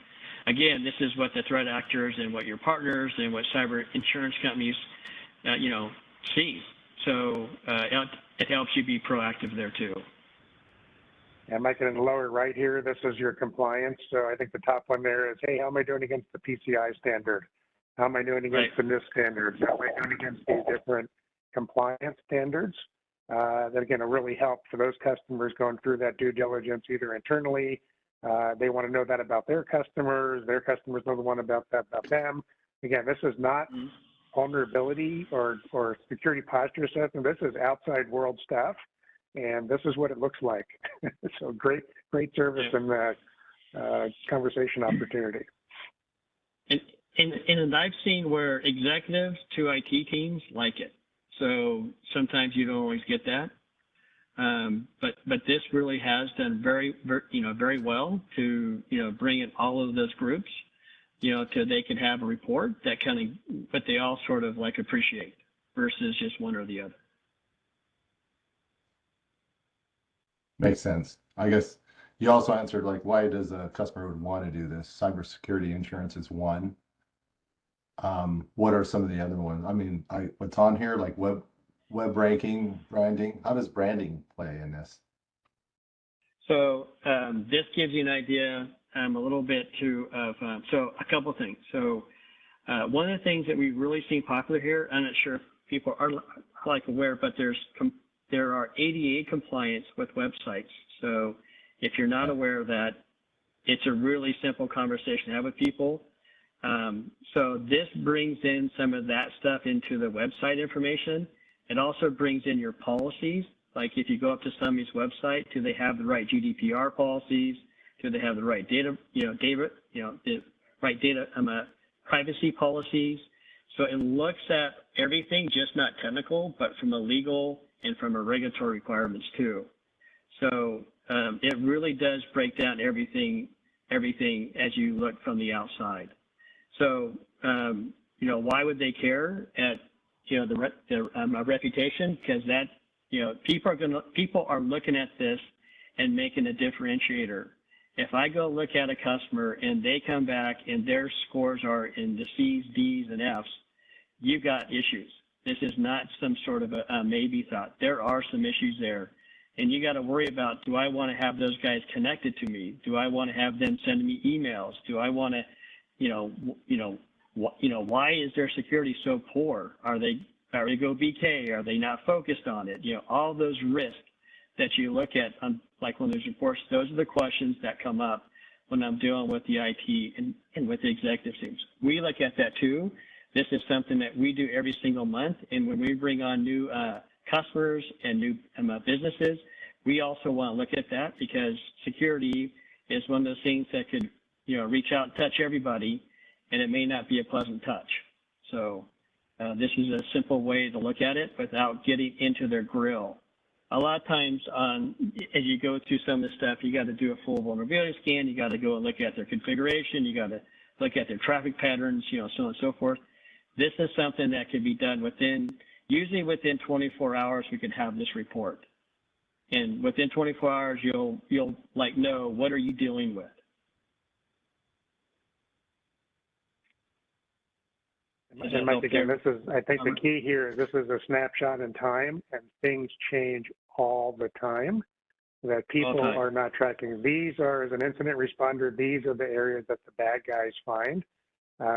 again, this is what the threat actors and what your partners and what cyber insurance companies, see. So it helps you be proactive there too. And Mike, in the lower right here, this is your compliance. So I think the top one there is, hey, how am I doing against the PCI standard? How am I doing against the NIST standards? How am I doing against these different compliance standards? That again, will really help for those customers going through that due diligence, either internally, they want to know that about their customers know the one about that about them. Again, this is not vulnerability or security posture assessment. This is outside world stuff, and this is what it looks like. So great service and conversation opportunity. And I've seen where executives to IT teams like it. So sometimes you don't always get that. But this really has done very well to, bring in all of those groups, to they can have a report that but they all sort of like appreciate versus just one or the other. Makes sense. I guess you also answered, like, why does a customer would want to do this? Cybersecurity insurance is one. What are some of the other ones? I mean, what's on here, like web ranking, branding. How does branding play in this? So this gives you an idea a little bit too of, so a couple of things. So one of the things that we've really seen popular here, I'm not sure if people are like aware, but there are ADA compliance with websites. So if you're not aware of that, it's a really simple conversation to have with people. So this brings in some of that stuff into the website information. It also brings in your policies. Like if you go up to somebody's website, do they have the right GDPR policies? Do they have the right data, write data privacy policies. So it looks at everything, just not technical, but from a legal and from a regulatory requirements too. So it really does break down everything as you look from the outside. So you know, why would they care at, you know, the reputation? Because that, you know, people are looking at this and making a differentiator. If I go look at a customer and they come back and their scores are in the C's, D's, and F's, you've got issues. This is not some sort of a maybe thought. There are some issues there. And you got to worry about, do I want to have those guys connected to me? Do I want to have them send me emails? Do I want to, why is their security so poor? Are they go BK? Are they not focused on it? You know, all those risks that you look at, like when there's reports, those are the questions that come up when I'm dealing with the IT and with the executive teams. We look at that too. This is something that we do every single month. And when we bring on new customers and new businesses, we also want to look at that, because security is one of those things that could, you know, reach out and touch everybody, and it may not be a pleasant touch. So this is a simple way to look at it without getting into their grill. A lot of times as you go through some of the stuff, you got to do a full vulnerability scan. You got to go and look at their configuration. You got to look at their traffic patterns, you know, so on and so forth. This is something that can be done usually within 24 hours, we can have this report. And within 24 hours, you'll like know, what are you dealing with? And Mike, again, this is, I think the key here, this is a snapshot in time, and things change all the time that people are not tracking. These are, as an incident responder, these are the areas that the bad guys find.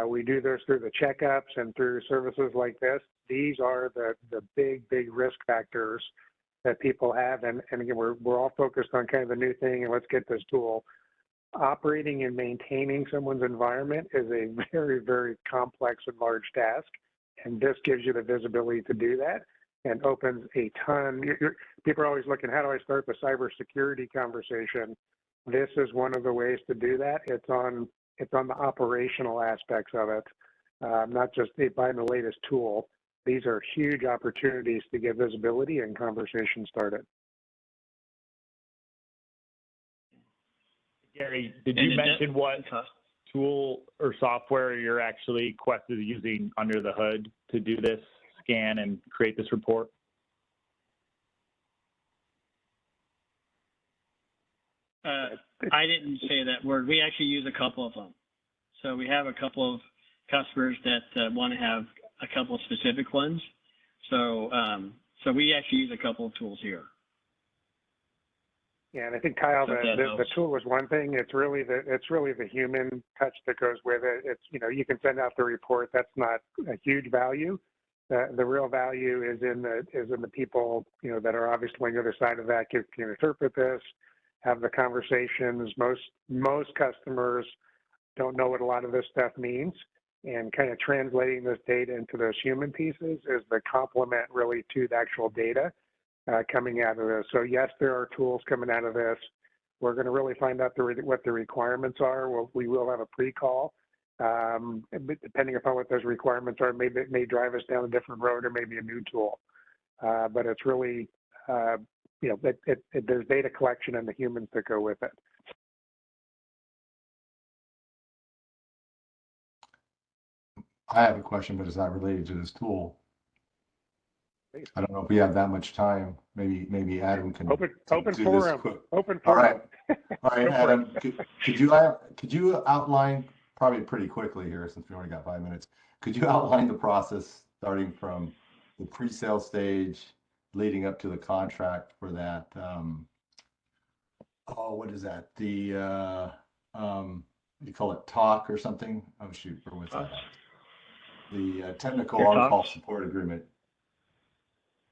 We do this through the checkups and through services like this. These are the big risk factors that people have. And again, we're all focused on kind of the new thing, and let's get this tool. Operating and maintaining someone's environment is a very complex and large task. And this gives you the visibility to do that and opens a ton. People are always looking, how do I start the cybersecurity conversation? This is one of the ways to do that. It's on the operational aspects of it, not just buying the latest tool. These are huge opportunities to get visibility and conversation started. Gary, did you mention what tool or software you're actually Quest is using under the hood to do this scan and create this report? I didn't say that word. We actually use a couple of them. So we have a couple of customers that want to have a couple of specific ones. So so we actually use a couple of tools here. Yeah, and I think, Kyle, the tool is one thing. It's really the human touch that goes with it. It's, you know, you can send out the report. That's not a huge value. The real value is in the people, you know, that are obviously on the other side of that, can interpret this, have the conversations. Most customers don't know what a lot of this stuff means, and kind of translating this data into those human pieces is the complement really to the actual data coming out of this. So yes, there are tools coming out of this. We're going to really find out what the requirements are. We will have a pre-call. Depending upon what those requirements are, maybe it may drive us down a different road or maybe a new tool. But it's really, you know, there's data collection and the humans that go with it. I have a question, but it's not related to this tool. I don't know if we have that much time. Maybe Adam can open do forum. This open forum. All right, Go Adam. Could you outline, probably pretty quickly here since we only got 5 minutes? Could you outline the process starting from the pre-sale stage, leading up to the contract for that? What is that? The you call it TOC or something? Oh shoot, or what's that? The technical on-call support agreement.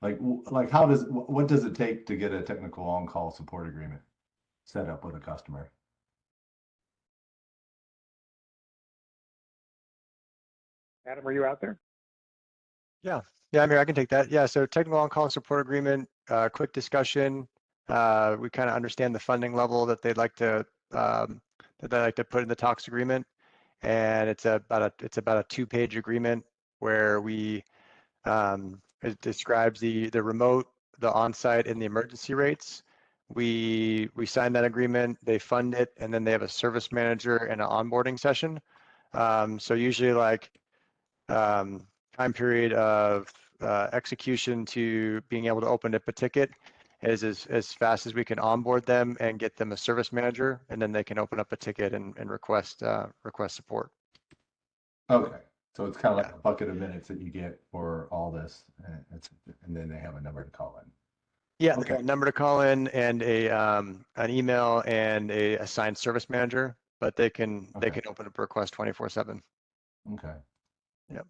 Like what does it take to get a technical on-call support agreement set up with a customer? Adam, are you out there? Yeah, I'm here. I can take that. Yeah, so technical on-call support agreement, quick discussion. We kind of understand the funding level that they'd like to put in the TOCs agreement, and it's about a 2-page agreement where it describes the remote, the on-site, and the emergency rates. We sign that agreement, they fund it, and then they have a service manager and an onboarding session. So usually like time period of execution to being able to open up a ticket is as fast as we can onboard them and get them a service manager, and then they can open up a ticket and request support. Okay, so it's kind of like a bucket of minutes that you get for all this, and then they have a number to call in. Yeah, Okay. a number to call in and an email and a assigned service manager, but they can open up a request 24/7. Okay. Yep.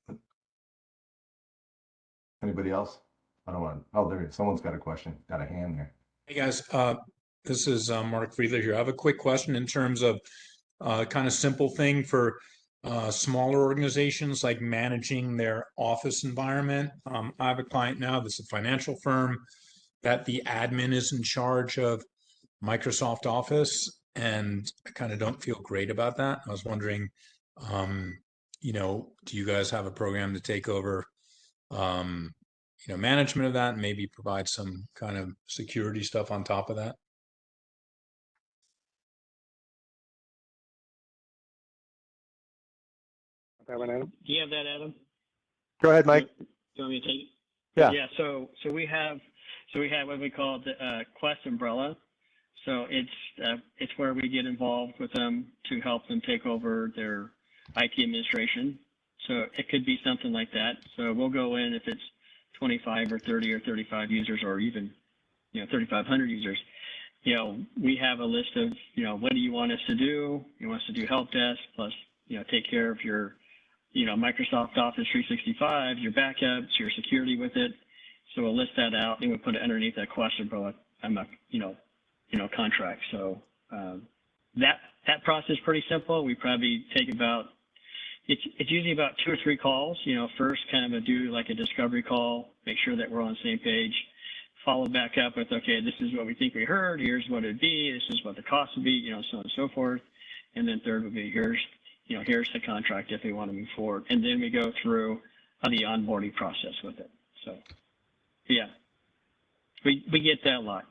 Anybody else? I don't want. Oh, there is. Someone's got a question. Got a hand there. Hey guys, this is Mark Friedler here. I have a quick question in terms of kind of simple thing for smaller organizations like managing their office environment. I have a client now that's a financial firm that the admin is in charge of Microsoft Office, and I kind of don't feel great about that. I was wondering, do you guys have a program to take over management of that and maybe provide some kind of security stuff on top of that? Do you have that, Adam? Go ahead, Mike. Do you want me to take it? Yeah. Yeah. So we have what we call the Quest umbrella. So it's where we get involved with them to help them take over their IT administration. So it could be something like that. So we'll go in if it's 25 or 30 or 35 users, or even 3,500 users. We have a list of what do you want us to do? You want us to do help desk plus take care of your Microsoft Office 365, your backups, your security with it. So we'll list that out and we'll put it underneath that Quest umbrella, contract. So that process is pretty simple. We probably take it's usually about 2 or 3 calls. First kind of do like a discovery call, make sure that we're on the same page. Follow back up with, okay, this is what we think we heard. Here's what it'd be. This is what the cost would be. So on and so forth. And then third would be here's the contract if we want to move forward. And then we go through the onboarding process with it. So, yeah, we get that a lot.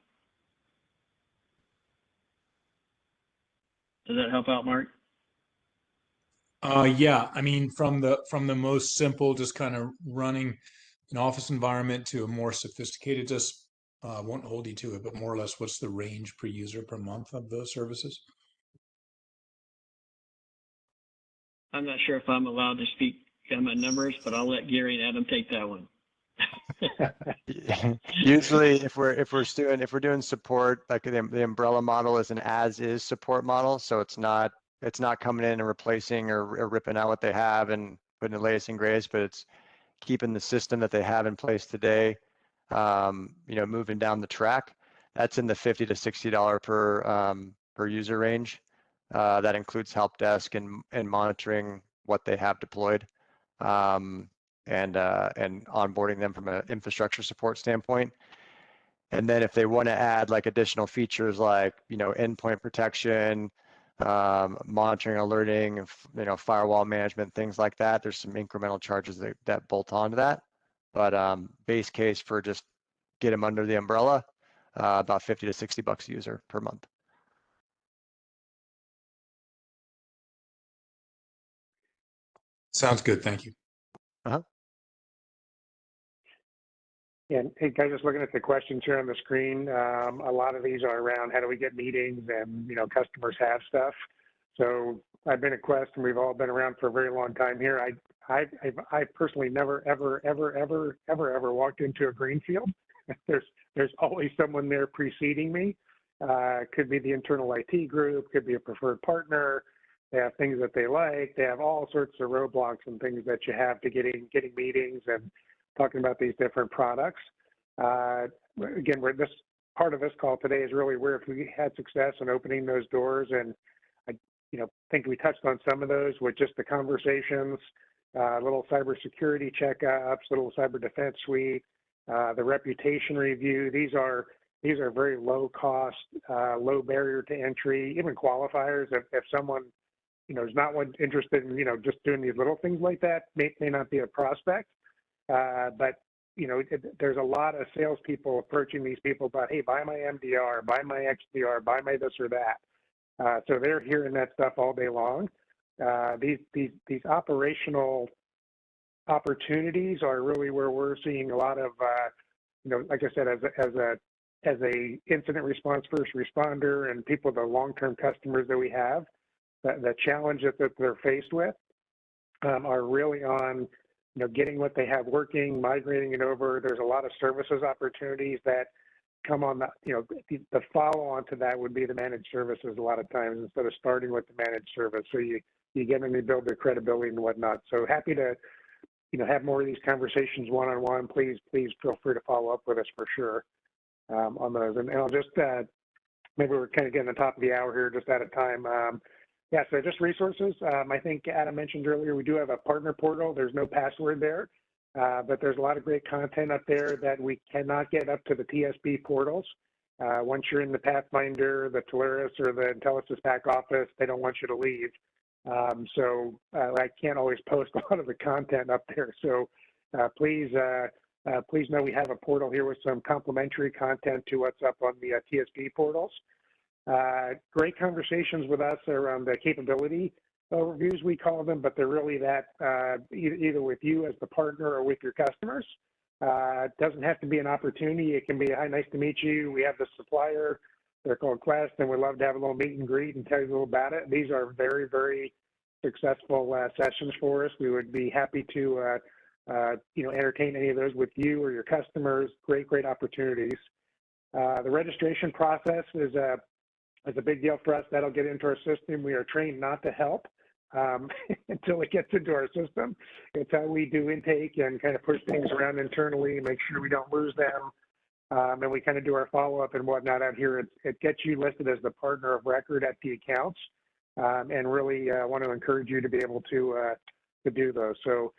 Does that help out, Mark? Yeah, I mean, from the most simple, just kind of running an office environment to a more sophisticated, just won't hold you to it, but more or less, what's the range per user per month of those services? I'm not sure if I'm allowed to speak on my numbers, but I'll let Gary and Adam take that one. Usually, if we're doing support, like the umbrella model is an as-is support model, so it's not coming in and replacing or ripping out what they have and putting the latest and greatest, but it's keeping the system that they have in place today, moving down the track. That's in the $50 to $60 per user range. That includes help desk and monitoring what they have deployed, and onboarding them from an infrastructure support standpoint. And then if they want to add like additional features like endpoint protection, monitoring, alerting, firewall management, things like that, there's some incremental charges that bolt onto that. But base case for just get them under the umbrella, about $50 to $60 a user per month. Sounds good. Thank you. Yeah, hey guys, just looking at the questions here on the screen, a lot of these are around how do we get meetings and, customers have stuff. So I've been at Quest and we've all been around for a very long time here. I personally never, ever walked into a greenfield. There's always someone there preceding me. Could be the internal IT group, could be a preferred partner. They have things that they like. They have all sorts of roadblocks and things that you have to getting meetings and talking about these different products. Again, this part of this call today is really where if we had success in opening those doors, and I think we touched on some of those with just the conversations, little cybersecurity checkups, little cyber defense suite, the reputation review. These are very low cost, low barrier to entry, even qualifiers. If someone is not one interested in, just doing these little things like that, may not be a prospect. But, there's a lot of salespeople approaching these people about, hey, buy my MDR, buy my XDR, buy my this or that. So they're hearing that stuff all day long. These operational opportunities are really where we're seeing a lot of, like I said, as a incident response first responder and people, the long-term customers that we have, the challenges that they're faced with are really on, getting what they have working, migrating it over. There's a lot of services opportunities that come on the follow-on to that would be the managed services a lot of times instead of starting with the managed service. So you get them to build their credibility and whatnot. So happy to, have more of these conversations one-on-one. Please feel free to follow up with us for sure on those. And I'll just, maybe we're kind of getting the top of the hour here, just out of time. Yeah, so just resources. I think Adam mentioned earlier, we do have a partner portal. There's no password there, but there's a lot of great content up there that we cannot get up to the TSB portals. Once you're in the Pathfinder, the Telarus, or the Intelisys back office, they don't want you to leave. So I can't always post a lot of the content up there. So please know we have a portal here with some complimentary content to what's up on the TSB portals. Great conversations with us around the capability overviews, we call them, but they're really that either with you as the partner or with your customers. It doesn't have to be an opportunity. It can be, hi, nice to meet you. We have the supplier. They're called Quest, and we'd love to have a little meet and greet and tell you a little about it. These are very, very successful sessions for us. We would be happy to, entertain any of those with you or your customers. Great opportunities. The registration process is a big deal for us. That'll get into our system. We are trained not to help until it gets into our system. It's how we do intake and kind of push things around internally and make sure we don't lose them. And we kind of do our follow-up and whatnot out here. It gets you listed as the partner of record at the accounts, and really want to encourage you to be able to do those. So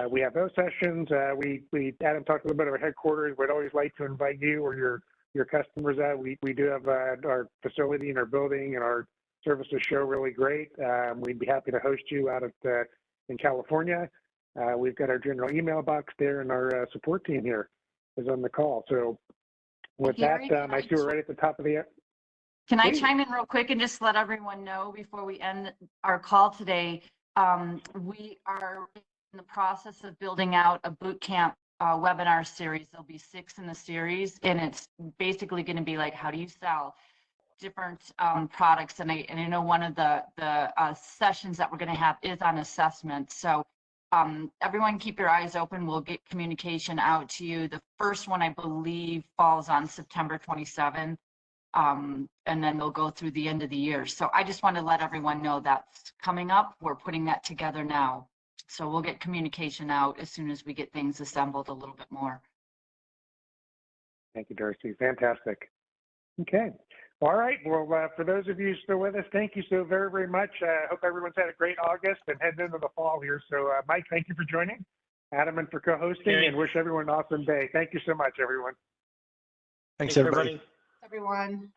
we have those sessions. Adam talked a little bit about headquarters. We'd always like to invite you or your customers out. We do have our facility and our building and our services show really great. We'd be happy to host you out in California. We've got our general email box there, and our support team here is on the call. So with Gary, that, I see we're right at the top of the. Can I chime in real quick and just let everyone know before we end our call today? We are in the process of building out a boot camp webinar series. There'll be 6 in the series, and it's basically going to be like, how do you sell different products? And I know one of the sessions that we're going to have is on assessment. So everyone keep your eyes open. We'll get communication out to you. The first one, I believe, falls on September 27th. And then they'll go through the end of the year. So I just want to let everyone know that's coming up. We're putting that together now. So we'll get communication out as soon as we get things assembled a little bit more. Thank you, Darcy. Fantastic. Okay. All right. Well, for those of you still with us, thank you so very, very much. I hope everyone's had a great August and heading into the fall here. So, Mike, thank you for joining. Adam, and for co-hosting, and wish everyone an awesome day. Thank you so much, everyone. Thanks everybody. Everyone.